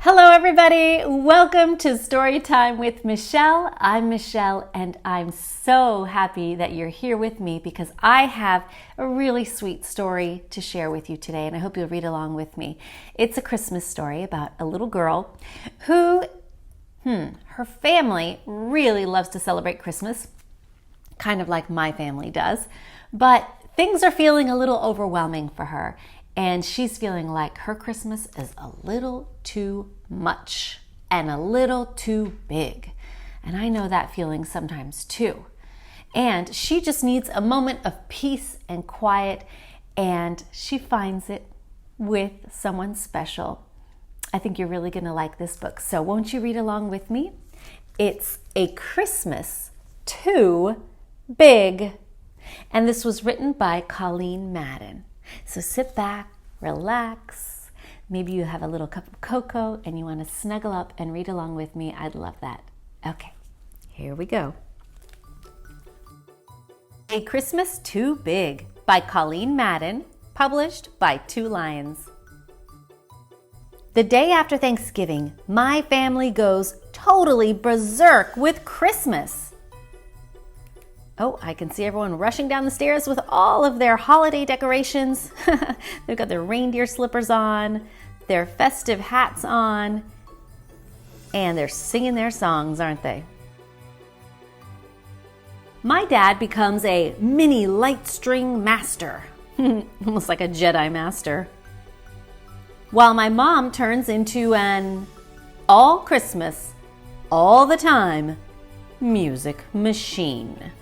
Hello everybody, welcome to Story Time with Michele. I'm Michele and I'm so happy that you're here with me because I have a really sweet story to share with you today and I hope you'll read along with me. It's a Christmas story about a little girl who, her family really loves to celebrate Christmas, kind of like my family does, but things are feeling a little overwhelming for her. And she's feeling like her Christmas is a little too much and a little too big. And I know that feeling sometimes too. And she just needs a moment of peace and quiet, and she finds it with someone special. I think you're really going to like this book. So won't you read along with me? It's A Christmas Too Big. And this was written by Colleen Madden. So sit back, relax. Maybe you have a little cup of cocoa and you want to snuggle up and read along with me. I'd love that. Okay, here we go. A Christmas Too Big by Colleen Madden, published by Two Lions. The day after Thanksgiving, my family goes totally berserk with Christmas. Oh, I can see everyone rushing down the stairs with all of their holiday decorations. They've got their reindeer slippers on, their festive hats on, and they're singing their songs, aren't they? My dad becomes a mini light string master, almost like a Jedi master, while my mom turns into an all Christmas, all the time music machine.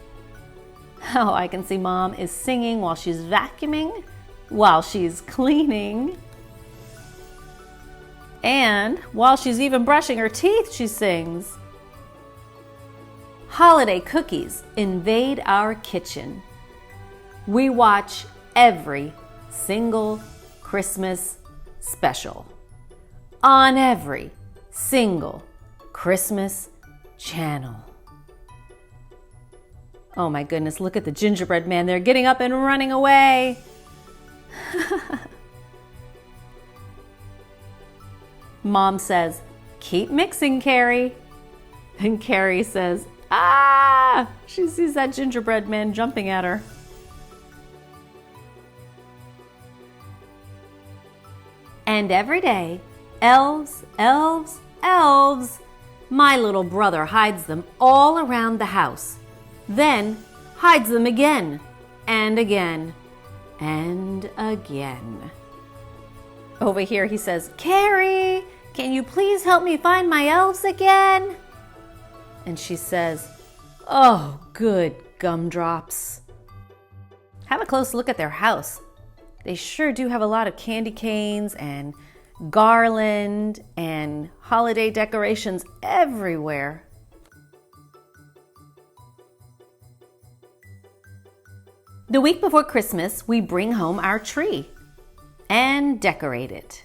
Oh, I can see Mom is singing while she's vacuuming, while she's cleaning, and while she's even brushing her teeth, she sings. Holiday cookies invade our kitchen. We watch every single Christmas special on every single Christmas channel. Oh my goodness, look at the gingerbread man. They're getting up and running away. Mom says, "Keep mixing, Kerry." And Kerry says, "Ah!" She sees that gingerbread man jumping at her. And every day, elves, elves, elves, my little brother hides them all around the house. Then hides them again and again and again. Over here he says, "Kerry, can you please help me find my elves again?" And she says, "Oh, good gumdrops." Have a close look at their house. They sure do have a lot of candy canes and garland and holiday decorations everywhere. The week before Christmas, we bring home our tree and decorate it.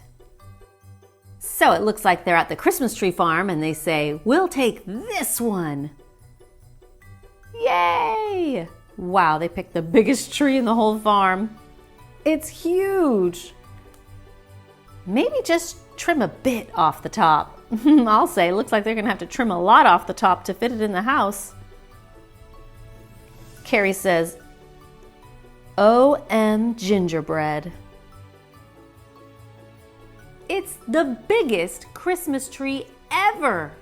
So it looks like they're at the Christmas tree farm and they say, "We'll take this one." Yay! Wow, they picked the biggest tree in the whole farm. It's huge. Maybe just trim a bit off the top. I'll say, it looks like they're gonna have to trim a lot off the top to fit it in the house. Kerry says, "OM gingerbread." It's the biggest Christmas tree ever.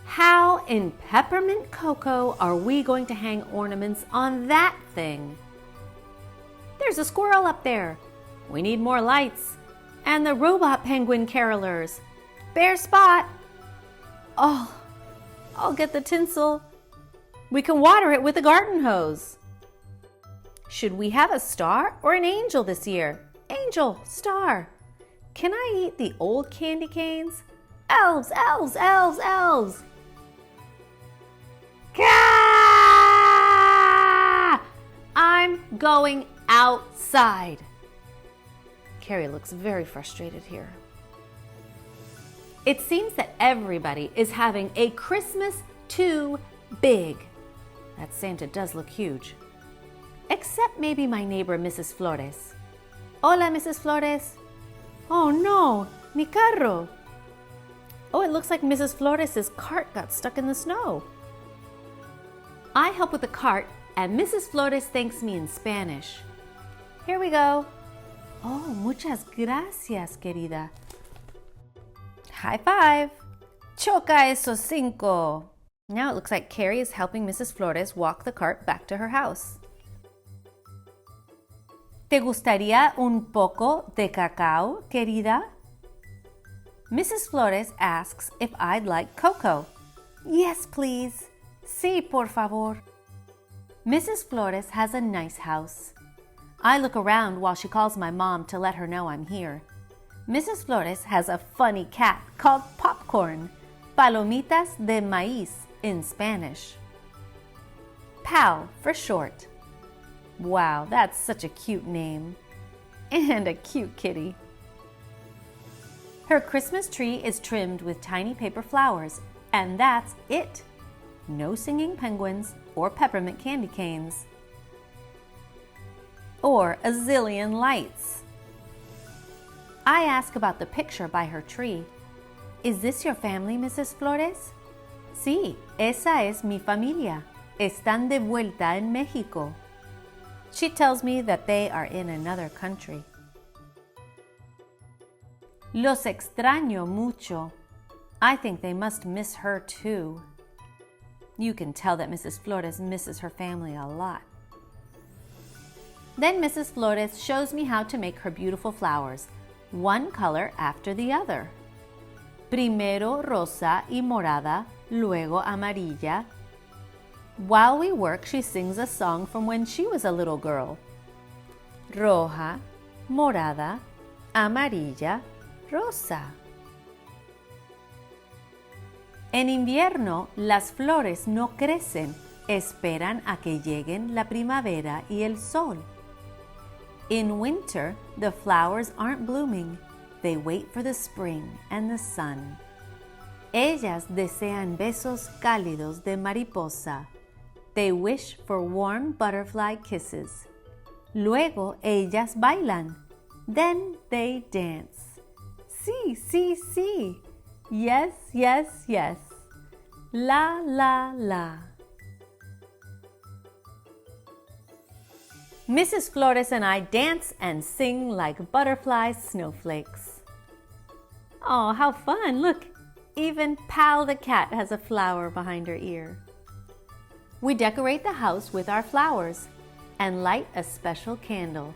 How in peppermint cocoa are we going to hang ornaments on that thing? There's a squirrel up there. We need more lights. And the robot penguin carolers. Bare spot. Oh, I'll get the tinsel. We can water it with a garden hose. Should we have a star or an angel this year? Angel, star. Can I eat the old candy canes? Elves, elves, elves, elves. Gah! I'm going outside. Kerry looks very frustrated here. It seems that everybody is having a Christmas too big. That Santa does look huge. Except maybe my neighbor, Mrs. Flores. Hola, Mrs. Flores. Oh no, mi carro. it looks like Mrs. Flores' cart got stuck in the snow. I help with the cart, and Mrs. Flores thanks me in Spanish. Here we go. Oh, muchas gracias, querida. High five. Choca esos cinco. Now it looks like Kerry is helping Mrs. Flores walk the cart back to her house. ¿Te gustaría un poco de cacao, querida? Mrs. Flores asks if I'd like cocoa. Yes, please. Sí, por favor. Mrs. Flores has a nice house. I look around while she calls my mom to let her know I'm here. Mrs. Flores has a funny cat called Popcorn, Palomitas de Maíz in Spanish. Pal for short. Wow, that's such a cute name. And a cute kitty. Her Christmas tree is trimmed with tiny paper flowers, and that's it. No singing penguins or peppermint candy canes. Or a zillion lights. I ask about the picture by her tree. Is this your family, Mrs. Flores? Sí, esa es mi familia. Están de vuelta en México. She tells me that they are in another country. Los extraño mucho. I think they must miss her too. You can tell that Mrs. Flores misses her family a lot. Then Mrs. Flores shows me how to make her beautiful flowers, one color after the other. Primero rosa y morada, luego amarilla. While we work, she sings a song from when she was a little girl. Roja, morada, amarilla, rosa. En invierno, las flores no crecen, esperan a que lleguen la primavera y el sol. In winter, the flowers aren't blooming. They wait for the spring and the sun. Ellas desean besos cálidos de mariposa. They wish for warm butterfly kisses. Luego ellas bailan. Then they dance. Sí, sí, sí. Yes, yes, yes. La, la, la. Mrs. Flores and I dance and sing like butterfly snowflakes. Oh, how fun! Look, even Pal the cat has a flower behind her ear. We decorate the house with our flowers and light a special candle.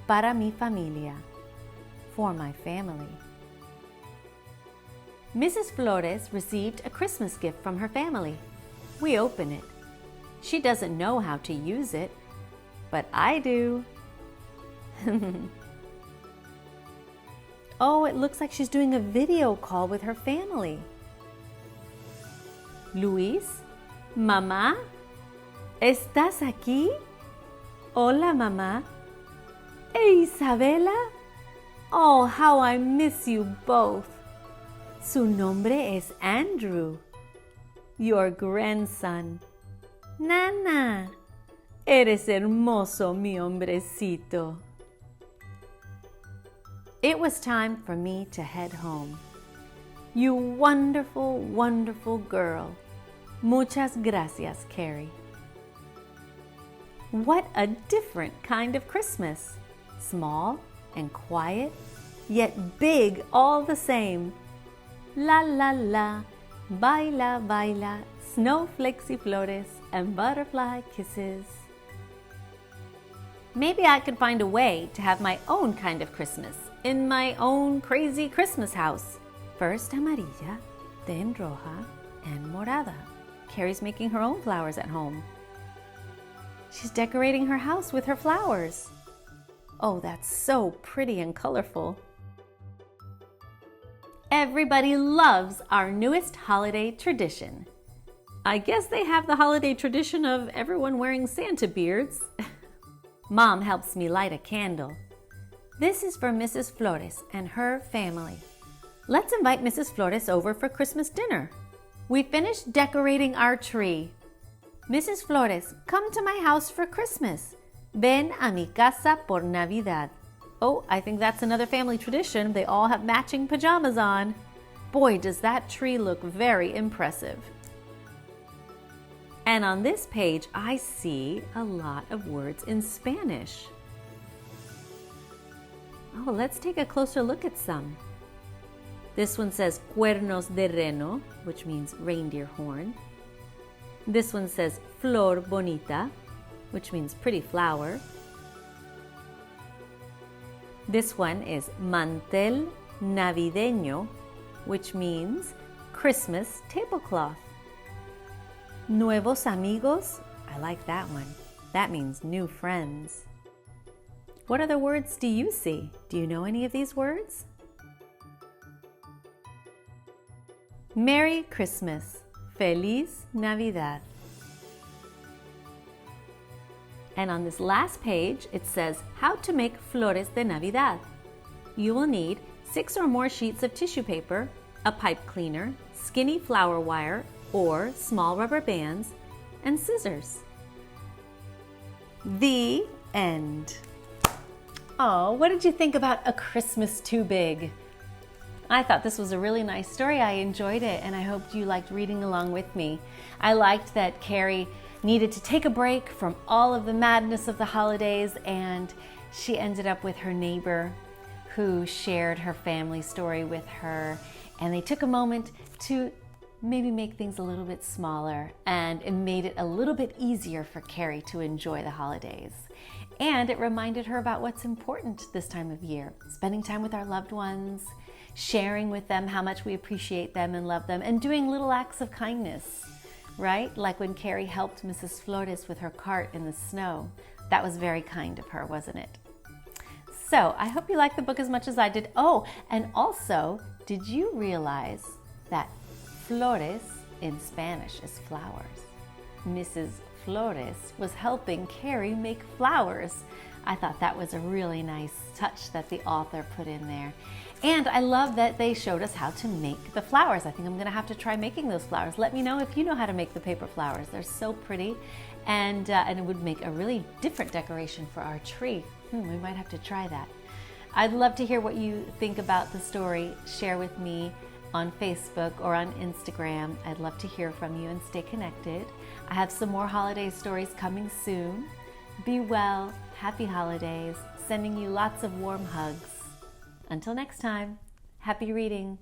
Para mi familia. For my family. Mrs. Flores received a Christmas gift from her family. We open it. She doesn't know how to use it, but I do. Oh, it looks like she's doing a video call with her family. Luis, mamá, ¿estás aquí? Hola, mamá. Hey, Isabela? Oh, how I miss you both. Su nombre es Andrew, your grandson. Nana, eres hermoso, mi hombrecito. It was time for me to head home. You wonderful, wonderful girl. Muchas gracias, Kerry. What a different kind of Christmas. Small and quiet, yet big all the same. La la la, baila baila, snowflakes y flores and butterfly kisses. Maybe I could find a way to have my own kind of Christmas in my own crazy Christmas house. First amarilla, then roja and morada. Kerry's making her own flowers at home. She's decorating her house with her flowers. Oh, that's so pretty and colorful. Everybody loves our newest holiday tradition. I guess they have the holiday tradition of everyone wearing Santa beards. Mom helps me light a candle. This is for Mrs. Flores and her family. Let's invite Mrs. Flores over for Christmas dinner. We finished decorating our tree. Mrs. Flores, come to my house for Christmas. Ven a mi casa por Navidad. Oh, I think that's another family tradition. They all have matching pajamas on. Boy, does that tree look very impressive. And on this page, I see a lot of words in Spanish. Oh, let's take a closer look at some. This one says cuernos de reno, which means reindeer horn. This one says flor bonita, which means pretty flower. This one is mantel navideño, which means Christmas tablecloth. Nuevos amigos, I like that one. That means new friends. What other words do you see? Do you know any of these words? Merry Christmas. Feliz Navidad. And on this last page, it says how to make flores de Navidad. You will need 6 or more sheets of tissue paper, a pipe cleaner, skinny flower wire or small rubber bands, and scissors. The end. Oh, what did you think about A Christmas Too Big? I thought this was a really nice story. I enjoyed it, and I hoped you liked reading along with me. I liked that Kerry needed to take a break from all of the madness of the holidays, and she ended up with her neighbor who shared her family story with her, and they took a moment to maybe make things a little bit smaller, and it made it a little bit easier for Kerry to enjoy the holidays. And it reminded her about what's important this time of year, spending time with our loved ones, sharing with them how much we appreciate them and love them, and doing little acts of kindness, right? Like when Kerry helped Mrs. Flores with her cart in the snow. That was very kind of her, wasn't it? So I hope you liked the book as much as I did. Oh, and also, did you realize that flores in Spanish is flowers? Mrs. Flores was helping Kerry make flowers. I thought that was a really nice touch that the author put in there. And I love that they showed us how to make the flowers. I think I'm gonna have to try making those flowers. Let me know if you know how to make the paper flowers. They're so pretty, and it would make a really different decoration for our tree. We might have to try that. I'd love to hear what you think about the story. Share with me on Facebook or on Instagram. I'd love to hear from you and stay connected. I have some more holiday stories coming soon. Be well, happy holidays, sending you lots of warm hugs. Until next time, happy reading.